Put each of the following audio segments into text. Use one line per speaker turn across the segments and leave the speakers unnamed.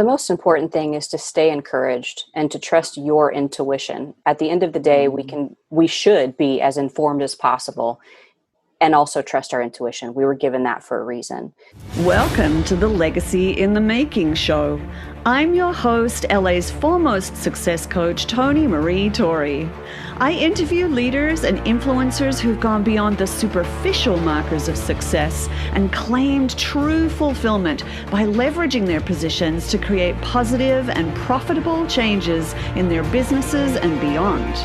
The most important thing is to stay encouraged and to trust your intuition. At the end of the day, we should be as informed as possible and also trust our intuition. We were given that for a reason.
Welcome to the Legacy in the Making show. I'm your host, LA's foremost success coach, Toni Marie Torrey. I interview leaders and influencers who've gone beyond the superficial markers of success and claimed true fulfillment by leveraging their positions to create positive and profitable changes in their businesses and beyond.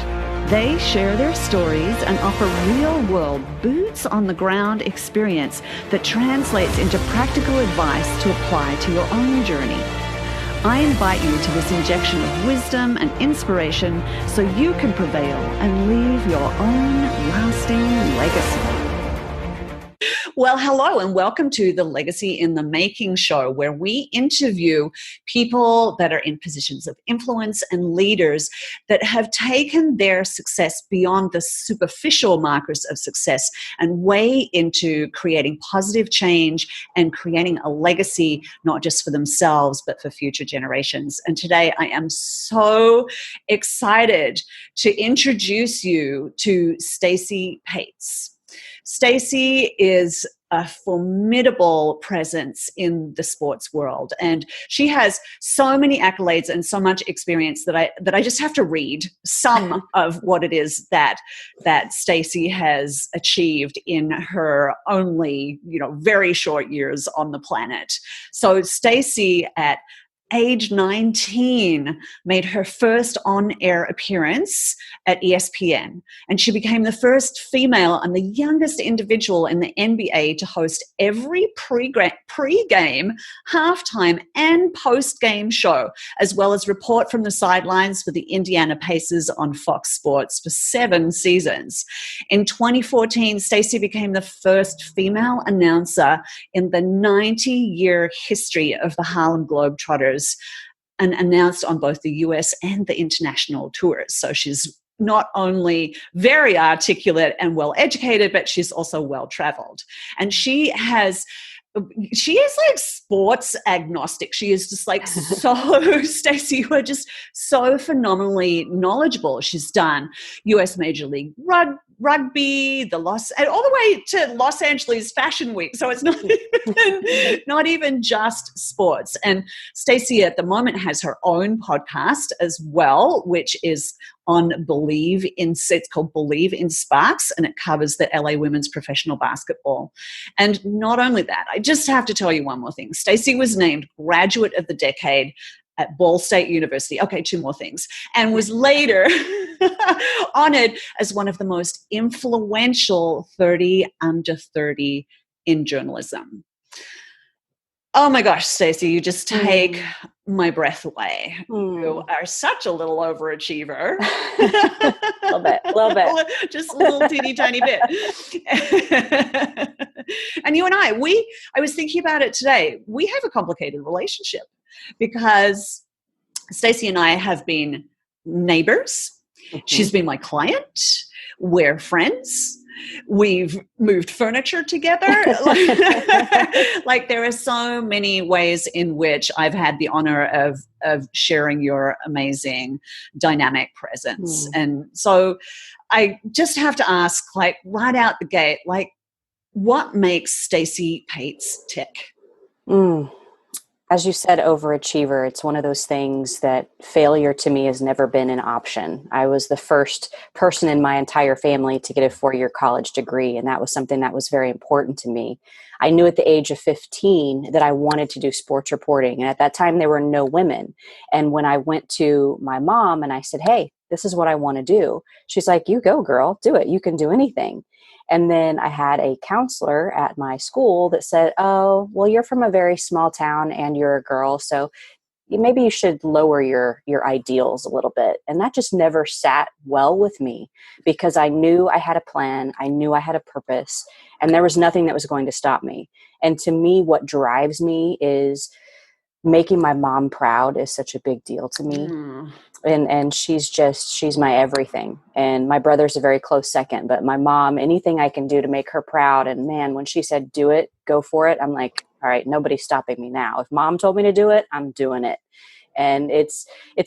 They share their stories and offer real-world, boots-on-the-ground experience that translates into practical advice to apply to your own journey. I invite you to this injection of wisdom and inspiration so you can prevail and leave your own lasting legacy. Well, hello and welcome to the Legacy in the Making show, where we interview people that are in positions of influence and leaders that have taken their success beyond the superficial markers of success and way into creating positive change and creating a legacy, not just for themselves, but for future generations. And today I am so excited to introduce you to Stacy Paetz. Stacy is a formidable presence in the sports world, and she has so many accolades and so much experience that I just have to read some of what it is that Stacy has achieved in her only, very short years on the planet. So Stacy, at age 19, made her first on-air appearance at ESPN, and she became the first female and the youngest individual in the NBA to host every pre-game, halftime, and post-game show, as well as report from the sidelines for the Indiana Pacers on Fox Sports for 7 seasons. In 2014, Stacy became the first female announcer in the 90-year history of the Harlem Globetrotters, and announced on both the US and the international tours. So she's not only very articulate and well educated, but she's also well traveled. And she is like sports agnostic. She is just like Stacy, you are just so phenomenally knowledgeable. She's done US Major League Rugby, all the way to Los Angeles Fashion Week. So it's not even just sports. And Stacy at the moment has her own podcast as well, which is on it's called Believe in Sparks, and it covers the LA women's professional basketball. And not only that, I just have to tell you one more thing. Stacy was named Graduate of the Decade at Ball State University. Okay, 2 more things. And was later honored as one of the most influential 30 under 30 in journalism. Oh my gosh, Stacy, you just take my breath away. You are such a little overachiever.
A little bit.
Just a little teeny tiny bit. And you and I was thinking about it today. We have a complicated relationship because Stacy and I have been neighbors. Mm-hmm. She's been my client. We're friends. We've moved furniture together. Like there are so many ways in which I've had the honor of sharing your amazing dynamic presence. And so I just have to ask, like right out the gate, like what makes Stacy Paetz tick?
As you said, overachiever. It's one of those things that failure to me has never been an option. I was the first person in my entire family to get a 4-year college degree, and that was something that was very important to me. I knew at the age of 15 that I wanted to do sports reporting, and at that time there were no women. And when I went to my mom and I said, hey, this is what I want to do, she's like, you go, girl, do it. You can do anything. And then I had a counselor at my school that said, oh, well, you're from a very small town and you're a girl, so maybe you should lower your ideals a little bit. And that just never sat well with me because I knew I had a plan. I knew I had a purpose, and there was nothing that was going to stop me. And to me, what drives me is making my mom proud is such a big deal to me. And she's my everything. And my brother's a very close second, but my mom, anything I can do to make her proud. And man, when she said, do it, go for it, I'm like, all right, nobody's stopping me now. If mom told me to do it, I'm doing it. And it's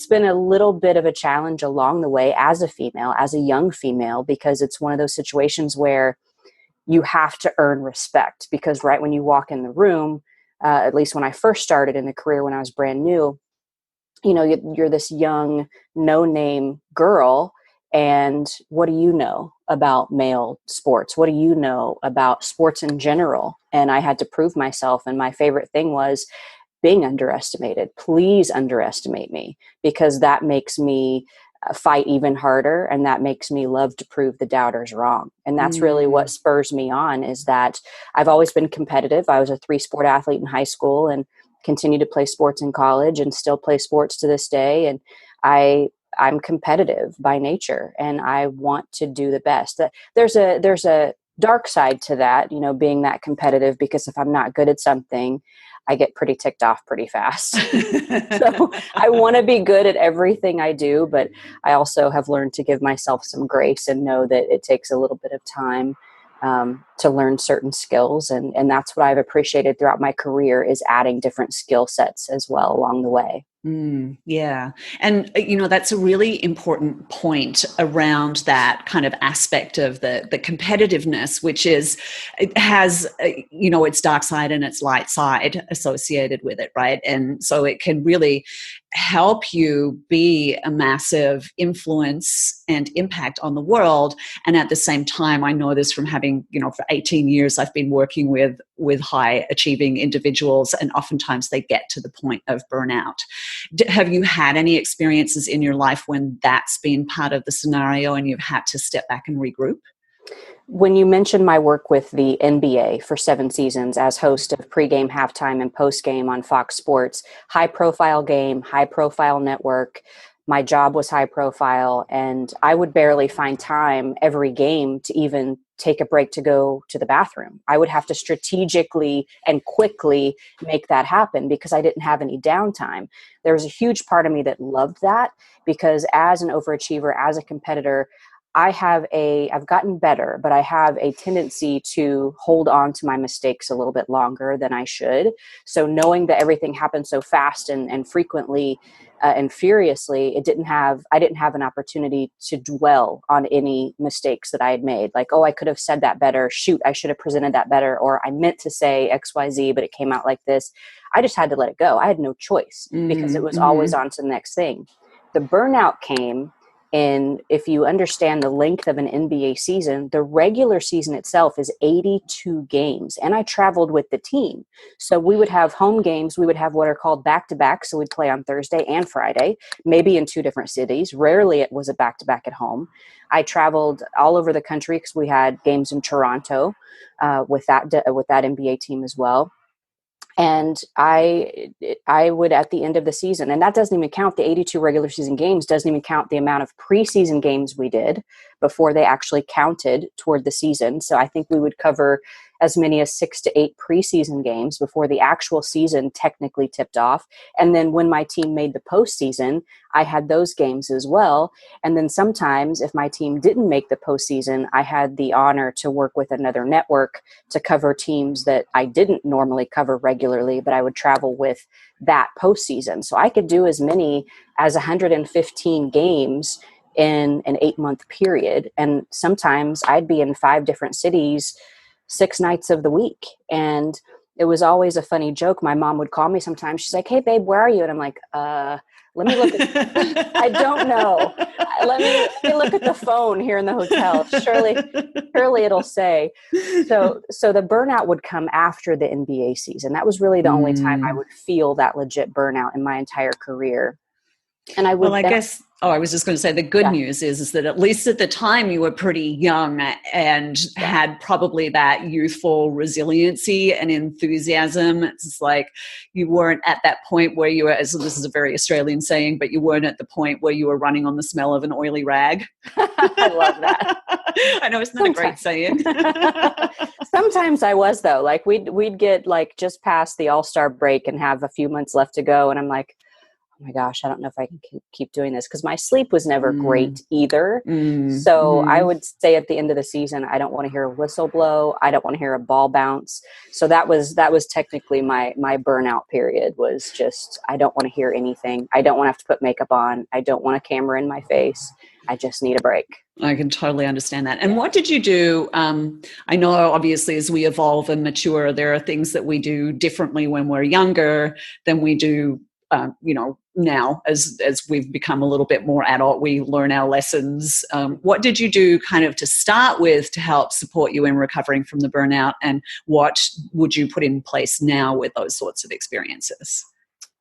been a little bit of a challenge along the way as a female, as a young female, because it's one of those situations where you have to earn respect, because right when you walk in the room, at least when I first started in the career, when I was brand new, you know, you're this young, no-name girl, and what do you know about male sports? What do you know about sports in general? And I had to prove myself. And my favorite thing was being underestimated. Please underestimate me, because that makes me fight even harder, and that makes me love to prove the doubters wrong. And that's really what spurs me on, is that I've always been competitive. I was a 3-sport athlete in high school and continue to play sports in college and still play sports to this day. And I'm competitive by nature, and I want to do the best. There's a dark side to that, you know, being that competitive, because if I'm not good at something, I get pretty ticked off pretty fast. So I want to be good at everything I do, but I also have learned to give myself some grace and know that it takes a little bit of time to learn certain skills. And that's what I've appreciated throughout my career, is adding different skill sets as well along the way.
Yeah. And, you know, that's a really important point around that kind of aspect of the competitiveness, which is, it has, you know, its dark side and its light side associated with it, right? And so it can really help you be a massive influence and impact on the world. And at the same time, I know this from having, you know, for 18 years, I've been working with high achieving individuals, and oftentimes they get to the point of burnout. Have you had any experiences in your life when that's been part of the scenario and you've had to step back and regroup?
When you mentioned my work with the NBA for 7 seasons as host of pregame, halftime, and postgame on Fox Sports, high profile game, high profile network, my job was high profile, and I would barely find time every game to even take a break to go to the bathroom. I would have to strategically and quickly make that happen because I didn't have any downtime. There was a huge part of me that loved that, because as an overachiever, as a competitor, I've gotten better, but I have a tendency to hold on to my mistakes a little bit longer than I should. So knowing that everything happened so fast and frequently and furiously, I didn't have an opportunity to dwell on any mistakes that I had made. Like, oh, I could have said that better. Shoot, I should have presented that better. Or I meant to say XYZ, but it came out like this. I just had to let it go. I had no choice because it was always on to the next thing. The burnout came. And if you understand the length of an NBA season, the regular season itself is 82 games. And I traveled with the team. So we would have home games. We would have what are called back-to-back. So we'd play on Thursday and Friday, maybe in 2 different cities. Rarely it was a back-to-back at home. I traveled all over the country because we had games in Toronto with that NBA team as well. And I would, at the end of the season, and that doesn't even count the 82 regular season games, doesn't even count the amount of preseason games we did before they actually counted toward the season. So I think we would cover as many as 6 to 8 preseason games before the actual season technically tipped off. And then when my team made the postseason, I had those games as well. And then sometimes if my team didn't make the postseason, I had the honor to work with another network to cover teams that I didn't normally cover regularly, but I would travel with that postseason. So I could do as many as 115 games in an 8-month period. And sometimes I'd be in 5 different cities 6 nights of the week. And it was always a funny joke. My mom would call me sometimes. She's like, "Hey babe, where are you?" And I'm like, let me look at, I don't know. Let me look at the phone here in the hotel. Surely it'll say. So the burnout would come after the NBA season. That was really the only time I would feel that legit burnout in my entire career. And I would,
I was just going to say the good news is that at least at the time you were pretty young and had probably that youthful resiliency and enthusiasm. It's like you weren't at that point where you were, as this is a very Australian saying, but you weren't at the point where you were running on the smell of an oily rag.
I love that.
I know, it's not a great saying.
Sometimes I was, though. Like we'd get like just past the All-Star break and have a few months left to go. And I'm like, my gosh, I don't know if I can keep doing this, because my sleep was never great either.
Mm.
So I would say at the end of the season, I don't want to hear a whistle blow. I don't want to hear a ball bounce. So that was technically my burnout period, was just, I don't want to hear anything. I don't want to have to put makeup on. I don't want a camera in my face. I just need a break.
I can totally understand that. And what did you do? I know obviously as we evolve and mature, there are things that we do differently when we're younger than we do, now as we've become a little bit more adult, we learn our lessons. What did you do kind of to start with to help support you in recovering from the burnout? And what would you put in place now with those sorts of experiences?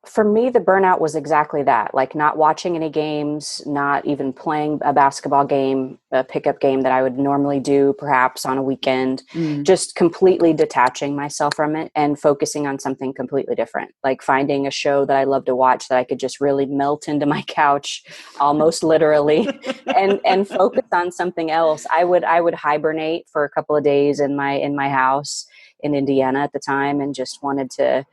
For me, the burnout was exactly that, like not watching any games, not even playing a basketball game, a pickup game that I would normally do perhaps on a weekend, just completely detaching myself from it and focusing on something completely different, like finding a show that I love to watch that I could just really melt into my couch, almost literally, and focus on something else. I would hibernate for a couple of days in my house in Indiana at the time, and just wanted to,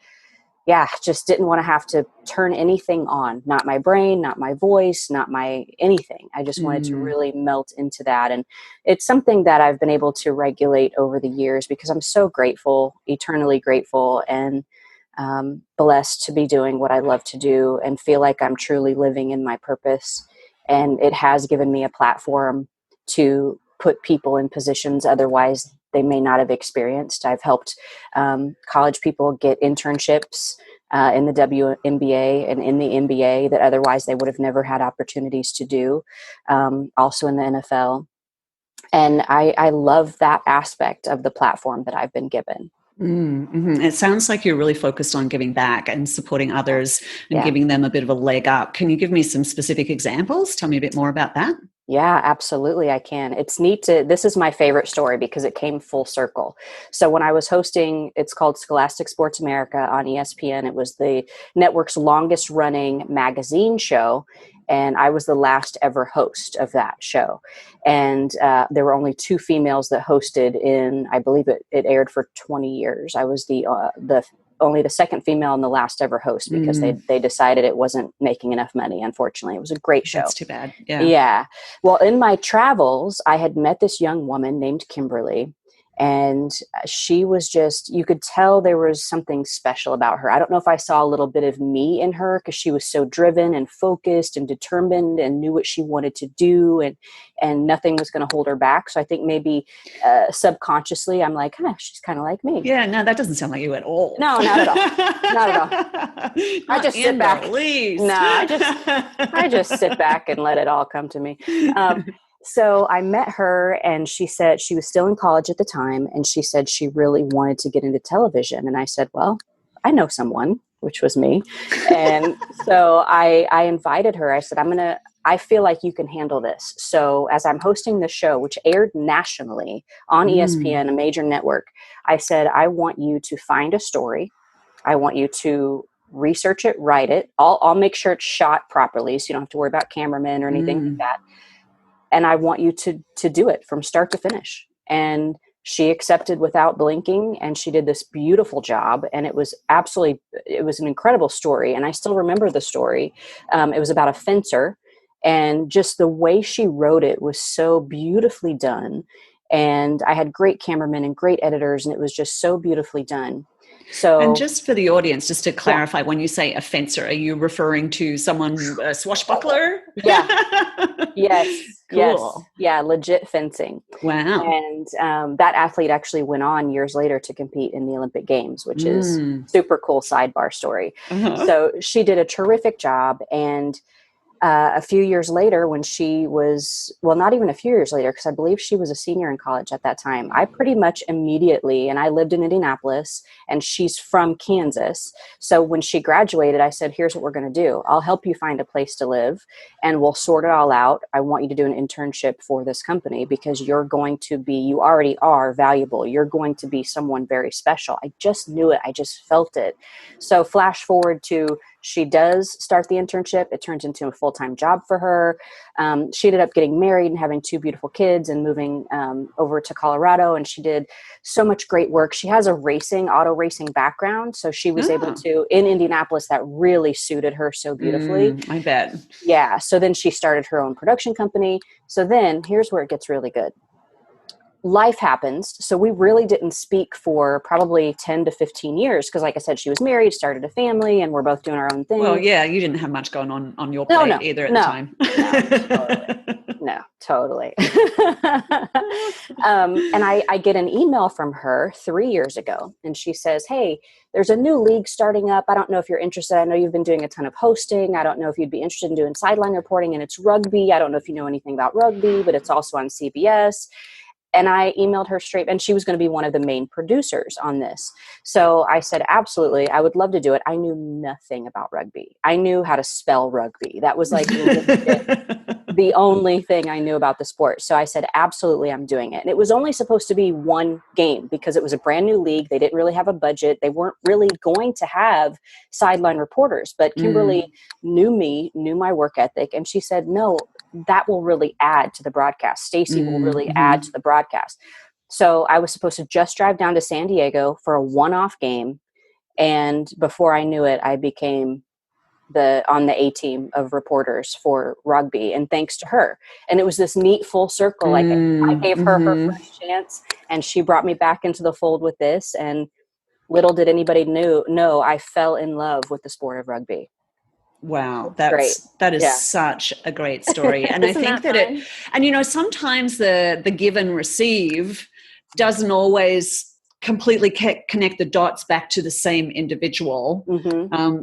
just didn't want to have to turn anything on, not my brain, not my voice, not my anything. I just wanted to really melt into that. And it's something that I've been able to regulate over the years, because I'm so grateful, eternally grateful, and blessed to be doing what I love to do and feel like I'm truly living in my purpose. And it has given me a platform to put people in positions otherwise they may not have experienced. I've helped college people get internships in the WNBA and in the NBA that otherwise they would have never had opportunities to do, also in the NFL. And I love that aspect of the platform that I've been given.
Mm-hmm. It sounds like you're really focused on giving back and supporting others and giving them a bit of a leg up. Can you give me some specific examples? Tell me a bit more about that.
Yeah, absolutely. I can. It's neat this is my favorite story because it came full circle. So when I was hosting, it's called Scholastic Sports America on ESPN. It was the network's longest running magazine show. And I was the last ever host of that show. And there were only two females that hosted in, I believe it aired for 20 years. I was only the second female and the last ever host, because they decided it wasn't making enough money. Unfortunately, it was a great show.
That's too bad.
Yeah. Well, in my travels, I had met this young woman named Kimberly, and she was just, you could tell there was something special about her. I don't know if I saw a little bit of me in her, because she was so driven and focused and determined and knew what she wanted to do, and nothing was going to hold her back. So I think maybe subconsciously I'm like, she's kind of like me.
Yeah, no, that doesn't sound like you at all.
No, not at all. Not at all. I just sit back. No, I just sit back and let it all come to me. So I met her, and she said she was still in college at the time, and she said she really wanted to get into television. And I said, well, I know someone, which was me. And so I invited her. I said, I feel like you can handle this. So as I'm hosting the show, which aired nationally on ESPN, a major network, I said, I want you to find a story. I want you to research it, write it. I'll make sure it's shot properly, so you don't have to worry about cameramen or anything like that. And I want you to do it from start to finish. And she accepted without blinking, and she did this beautiful job. And it was an incredible story. And I still remember the story. It was about a fencer, and just the way she wrote it was so beautifully done. And I had great cameramen and great editors, and it was just so beautifully done. So,
and just for the audience, just to clarify, when you say a fencer, are you referring to someone, a swashbuckler?
Yeah. Yes.
Cool.
Yes. Yeah. Legit fencing.
Wow.
And that athlete actually went on years later to compete in the Olympic Games, which is super cool sidebar story. So she did a terrific job. And a few years later, when she was, well, not even a few years later, because I believe she was a senior in college at that time, I pretty much immediately, and I lived in Indianapolis, and she's from Kansas. So when she graduated, I said, here's what we're going to do. I'll help you find a place to live, and we'll sort it all out. I want you to do an internship for this company, because you already are valuable. You're going to be someone very special. I just knew it. I just felt it. So flash forward to, she does start the internship, it turns into a full-time job for her. She ended up getting married and having 2 beautiful kids and moving over to Colorado. And she did so much great work. She has a auto racing background. So she was able to, in Indianapolis, that really suited her so beautifully.
I bet.
Yeah. So then she started her own production company. So then here's where it gets really good. Life happens. So we really didn't speak for probably 10 to 15 years. Because like I said, she was married, started a family, and we're both doing our own thing.
Well, yeah, you didn't have much going on your plate either at the time.
No, totally. And I get an email from her 3 years ago, and she says, hey, there's a new league starting up. I don't know if you're interested. I know you've been doing a ton of hosting. I don't know if you'd be interested in doing sideline reporting, and it's rugby. I don't know if you know anything about rugby, but it's also on CBS. And I emailed her straight, and she was going to be one of the main producers on this. So I said, absolutely, I would love to do it. I knew nothing about rugby. I knew how to spell rugby. That was like the only thing I knew about the sport. So I said, absolutely, I'm doing it. And it was only supposed to be 1 game because it was a brand new league. They didn't really have a budget. They weren't really going to have sideline reporters. But Kimberly knew me, knew my work ethic. And she said, no, that will really add to the broadcast. Stacy will really add to the broadcast. So I was supposed to just drive down to San Diego for a one-off game. And before I knew it, I became on the A team of reporters for rugby. And thanks to her. And it was this neat full circle. Like I gave her her first chance, and she brought me back into the fold with this. And little did anybody know I fell in love with the sport of rugby.
Wow, that is such a great story. And I think that sometimes the give and receive doesn't always completely connect the dots back to the same individual.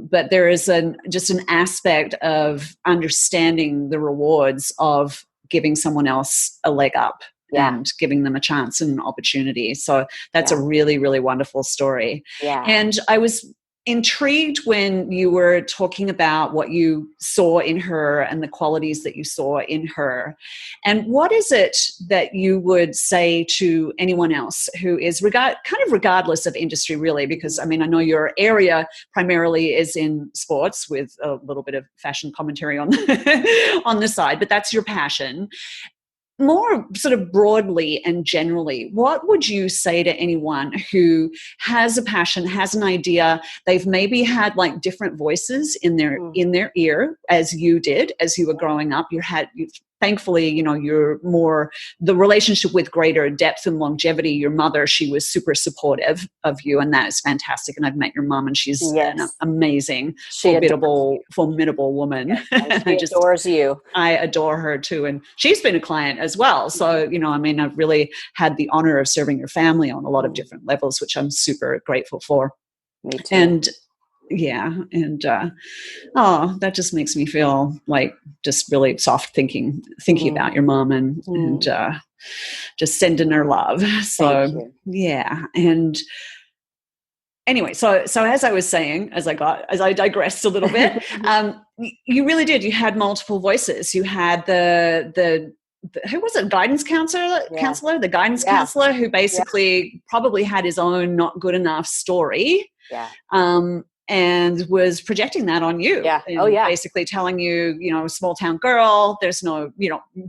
But there is just an aspect of understanding the rewards of giving someone else a leg up and giving them a chance and an opportunity. So that's a really, really wonderful story.
Yeah.
And I was intrigued when you were talking about what you saw in her and the qualities that you saw in her. And what is it that you would say to anyone else who is regardless of industry, really? Because I know your area primarily is in sports with a little bit of fashion commentary on on the side, but that's your passion. More sort of broadly and generally, what would you say to anyone who has a passion, has an idea, they've maybe had like different voices in their ear as you did as you were growing up? Thankfully, you're more the relationship with greater depth and longevity. Your mother, she was super supportive of you, and that is fantastic. And I've met your mom, and she's an amazing, formidable woman.
She adores you.
I adore her too, and she's been a client as well. So, I've really had the honor of serving your family on a lot of different levels, which I'm super grateful for.
Me too.
And that just makes me feel like just really soft thinking about your mom and just sending her love. So yeah. And anyway, so as I was saying, as I digressed a little bit, you really did. You had multiple voices. You had the who was it? Guidance counselor, the guidance counselor who basically probably had his own not good enough story.
Yeah.
And was projecting that on you.
Yeah.
Basically telling you, small town girl, there's no,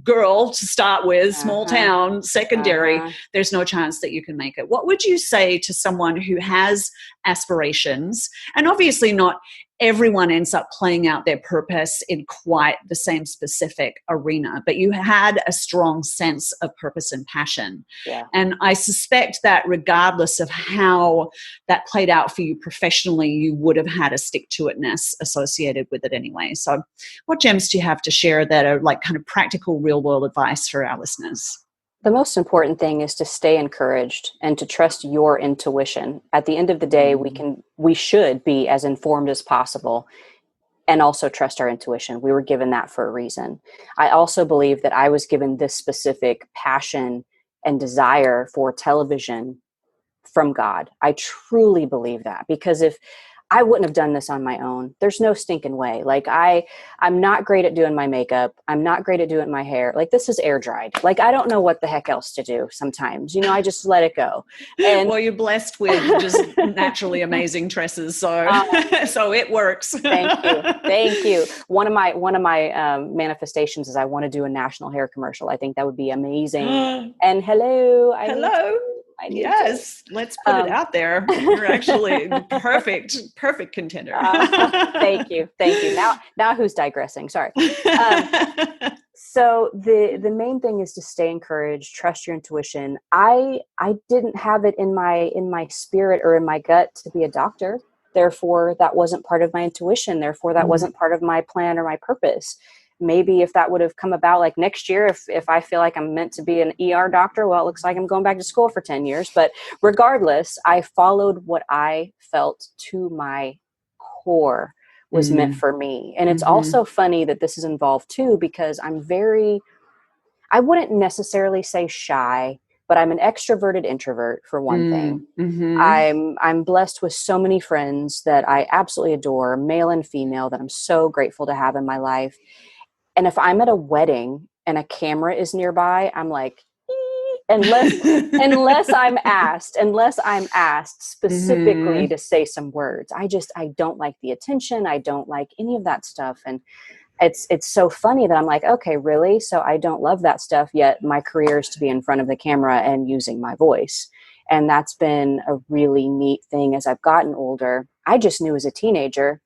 girl to start with, small town, secondary, there's no chance that you can make it. What would you say to someone who has aspirations? And obviously not everyone ends up playing out their purpose in quite the same specific arena, but you had a strong sense of purpose and passion.
Yeah.
And I suspect that regardless of how that played out for you professionally, you would have had a stick-to-itness associated with it anyway. So what gems do you have to share that are like kind of practical real-world advice for our listeners?
The most important thing is to stay encouraged and to trust your intuition. At the end of the day, we should be as informed as possible and also trust our intuition. We were given that for a reason. I also believe that I was given this specific passion and desire for television from God. I truly believe that, because if I wouldn't have done this on my own. There's no stinking way. Like I'm not great at doing my makeup. I'm not great at doing my hair. Like this is air dried. Like I don't know what the heck else to do sometimes. I just let it go. And
well, you're blessed with just naturally amazing tresses, so so it works.
Thank you. One of my manifestations is I want to do a national hair commercial. I think that would be amazing. And hello.
Yes, let's put it out there. You're actually perfect contender.
Thank you. Now who's digressing? Sorry. So the main thing is to stay encouraged, trust your intuition. I didn't have it in my spirit or in my gut to be a doctor. Therefore, that wasn't part of my intuition. Therefore, that wasn't part of my plan or my purpose. Maybe if that would have come about like next year, if I feel like I'm meant to be an ER doctor, well, it looks like I'm going back to school for 10 years. But regardless, I followed what I felt to my core was meant for me. And it's also funny that this is involved too, because I wouldn't necessarily say shy, but I'm an extroverted introvert for one thing. I'm blessed with so many friends that I absolutely adore, male and female, that I'm so grateful to have in my life. And if I'm at a wedding and a camera is nearby, I'm like, unless I'm asked specifically to say some words. I don't like the attention. I don't like any of that stuff. And it's so funny that I'm like, okay, really? So I don't love that stuff, yet my career is to be in front of the camera and using my voice. And that's been a really neat thing as I've gotten older. I just knew as a teenager,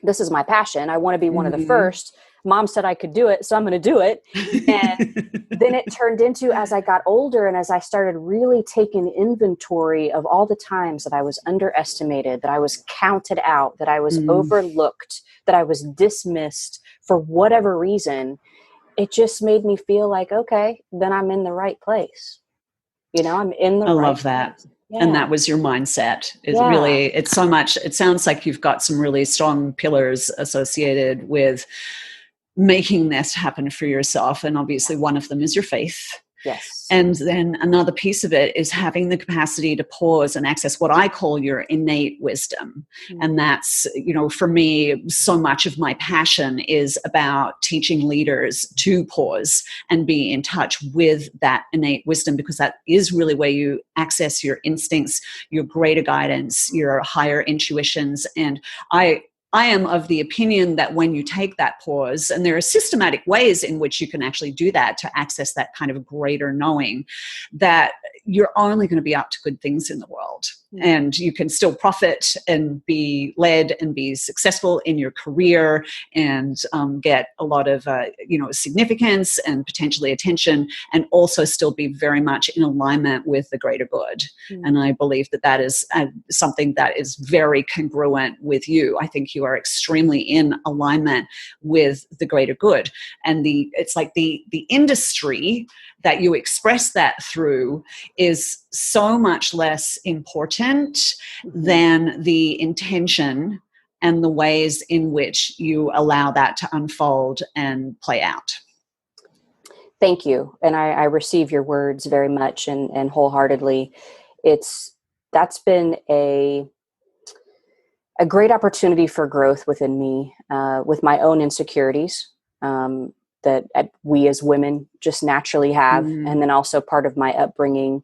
this is my passion. I want to be one of the first. Mom said I could do it, so I'm going to do it. And then it turned into, as I got older and as I started really taking inventory of all the times that I was underestimated, that I was counted out, that I was overlooked, that I was dismissed for whatever reason, it just made me feel like, okay, then I'm in the right place. I'm in the right place.
I love that. Yeah. And that was your mindset. It's so much, it sounds like you've got some really strong pillars associated with making this happen for yourself. And obviously one of them is your faith.
Yes.
And then another piece of it is having the capacity to pause and access what I call your innate wisdom. And that's, for me, so much of my passion is about teaching leaders to pause and be in touch with that innate wisdom, because that is really where you access your instincts, your greater guidance, your higher intuitions. And I am of the opinion that when you take that pause, and there are systematic ways in which you can actually do that to access that kind of greater knowing, that you're only going to be up to good things in the world. And you can still profit and be led and be successful in your career and get a lot of, significance and potentially attention, and also still be very much in alignment with the greater good. And I believe that is something that is very congruent with you. I think you are extremely in alignment with the greater good. And it's like the industry that you express that through is so much less important than the intention and the ways in which you allow that to unfold and play out.
Thank you. And I receive your words very much and wholeheartedly. That's been a great opportunity for growth within me, with my own insecurities, that we as women just naturally have. And then also part of my upbringing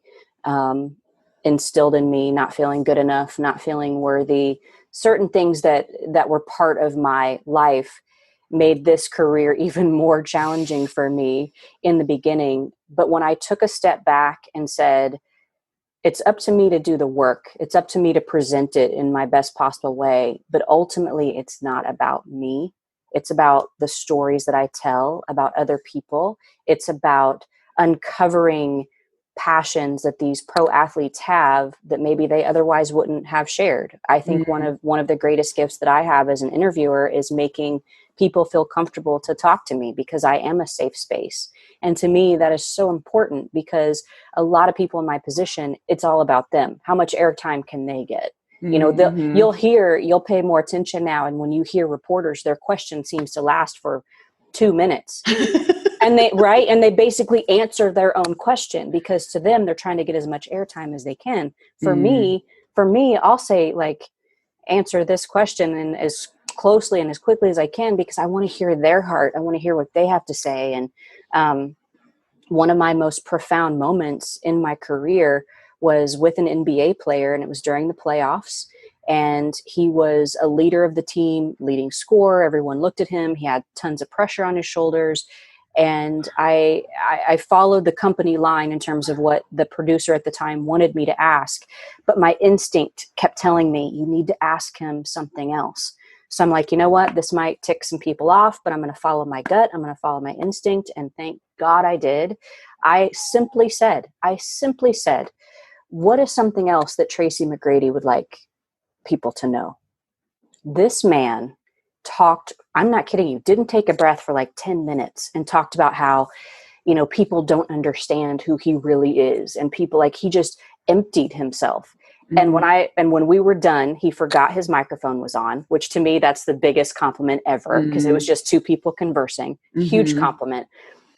instilled in me not feeling good enough, not feeling worthy. Certain things that were part of my life made this career even more challenging for me in the beginning. But when I took a step back and said, it's up to me to do the work, it's up to me to present it in my best possible way, but ultimately it's not about me. It's about the stories that I tell about other people. It's about uncovering passions that these pro athletes have that maybe they otherwise wouldn't have shared. I think one of the greatest gifts that I have as an interviewer is making people feel comfortable to talk to me, because I am a safe space. And to me, that is so important, because a lot of people in my position, it's all about them. How much airtime can they get? You'll pay more attention now. And when you hear reporters, their question seems to last for 2 minutes. And they basically answer their own question, because to them, they're trying to get as much airtime as they can. For me, I'll say, like, answer this question and as closely and as quickly as I can, because I want to hear their heart. I want to hear what they have to say. And one of my most profound moments in my career was with an NBA player, and it was during the playoffs. And he was a leader of the team, leading scorer. Everyone looked at him. He had tons of pressure on his shoulders. And I followed the company line in terms of what the producer at the time wanted me to ask. But my instinct kept telling me, you need to ask him something else. So I'm like, you know what? This might tick some people off, but I'm going to follow my gut. I'm going to follow my instinct. And thank God I did. I simply said, what is something else that Tracy McGrady would like people to know? This man talked, I'm not kidding you, didn't take a breath for like 10 minutes and talked about how, people don't understand who he really is. And people, like, he just emptied himself. Mm-hmm. And when we were done, he forgot his microphone was on, which to me, that's the biggest compliment ever, because it was just two people conversing. Huge compliment.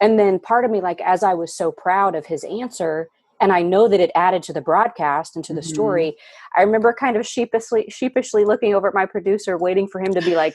And then part of me, like, as I was so proud of his answer, and I know that it added to the broadcast and to the story, I remember kind of sheepishly looking over at my producer, waiting for him to be like,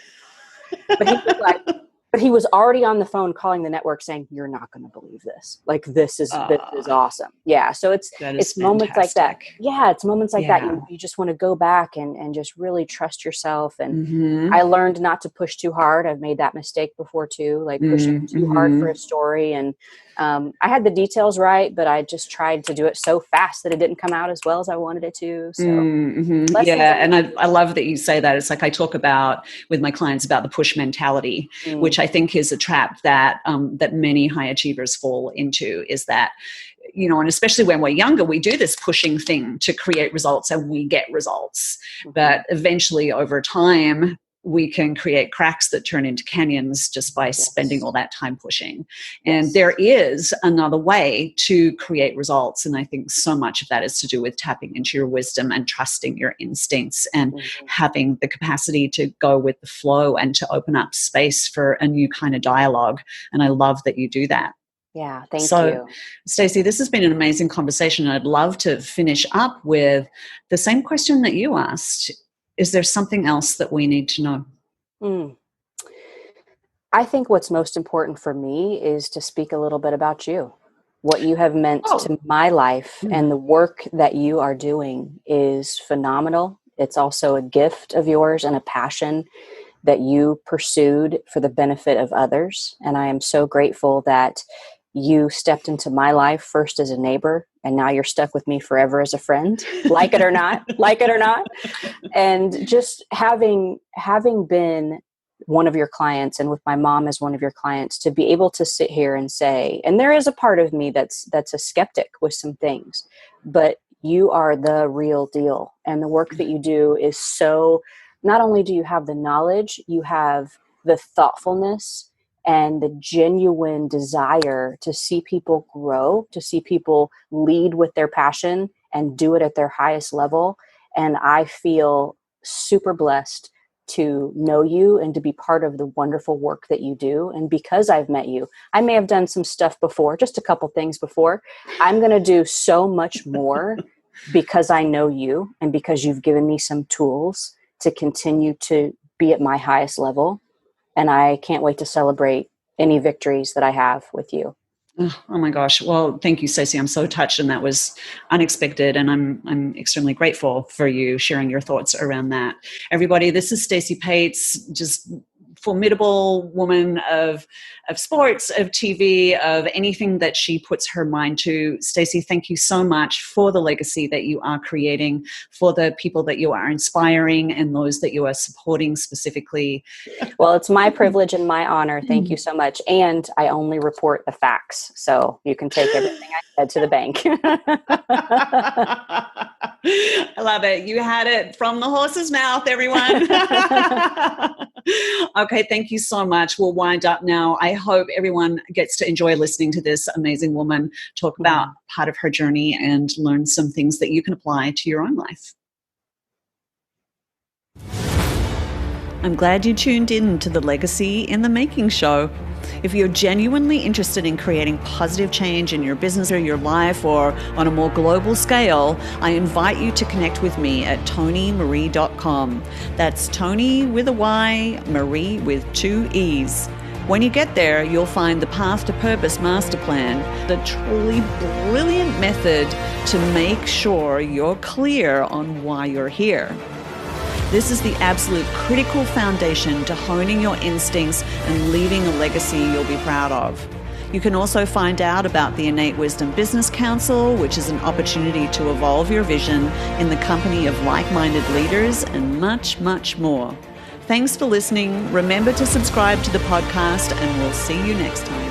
but he was already on the phone calling the network saying, you're not going to believe this. Like, this is awesome. Yeah. So it's moments like that. Yeah. It's moments like that. You just want to go back and just really trust yourself. And I learned not to push too hard. I've made that mistake before too, like pushing too hard for a story. And I had the details right, but I just tried to do it so fast that it didn't come out as well as I wanted it to. So
and I love that you say that. It's like I talk about with my clients about the push mentality, which I think is a trap that that many high achievers fall into, is that, and especially when we're younger, we do this pushing thing to create results and we get results. But eventually over time, we can create cracks that turn into canyons just by spending all that time pushing. And there is another way to create results. And I think so much of that is to do with tapping into your wisdom and trusting your instincts and having the capacity to go with the flow and to open up space for a new kind of dialogue. And I love that you do that.
Yeah, thank you.
Stacey, this has been an amazing conversation. I'd love to finish up with the same question that you asked. Is there something else that we need to know?
I think what's most important for me is to speak a little bit about you. What you have meant to my life and the work that you are doing is phenomenal. It's also a gift of yours and a passion that you pursued for the benefit of others. And I am so grateful that you stepped into my life first as a neighbor, and now you're stuck with me forever as a friend, like it or not. And just having been one of your clients, and with my mom as one of your clients, to be able to sit here and say, and there is a part of me that's a skeptic with some things, but you are the real deal. And the work that you do is so, not only do you have the knowledge, you have the thoughtfulness and the genuine desire to see people grow, to see people lead with their passion and do it at their highest level. And I feel super blessed to know you and to be part of the wonderful work that you do. And because I've met you, I may have done some stuff before, just a couple things before. I'm going to do so much more because I know you and because you've given me some tools to continue to be at my highest level. And I can't wait to celebrate any victories that I have with you.
Oh my gosh. Well, thank you, Stacey. I'm so touched, and that was unexpected. And I'm extremely grateful for you sharing your thoughts around that. Everybody, this is Stacy Paetz, just formidable woman of sports, of TV, of anything that she puts her mind to. Stacy, thank you so much for the legacy that you are creating, for the people that you are inspiring and those that you are supporting specifically.
Well, it's my privilege and my honor. Thank you so much. And I only report the facts, so you can take everything I said to the bank.
I love it. You had it from the horse's mouth, everyone. Okay, thank you so much. We'll wind up now. I hope everyone gets to enjoy listening to this amazing woman talk about part of her journey and learn some things that you can apply to your own life. I'm glad you tuned in to the Legacy in the Making show. If you're genuinely interested in creating positive change in your business or your life or on a more global scale, I invite you to connect with me at tonymarie.com. That's Tony with a Y, Marie with 2 E's. When you get there, you'll find the Path to Purpose Master Plan, the truly brilliant method to make sure you're clear on why you're here. This is the absolute critical foundation to honing your instincts and leaving a legacy you'll be proud of. You can also find out about the Innate Wisdom Business Council, which is an opportunity to evolve your vision in the company of like-minded leaders, and much, much more. Thanks for listening. Remember to subscribe to the podcast, and we'll see you next time.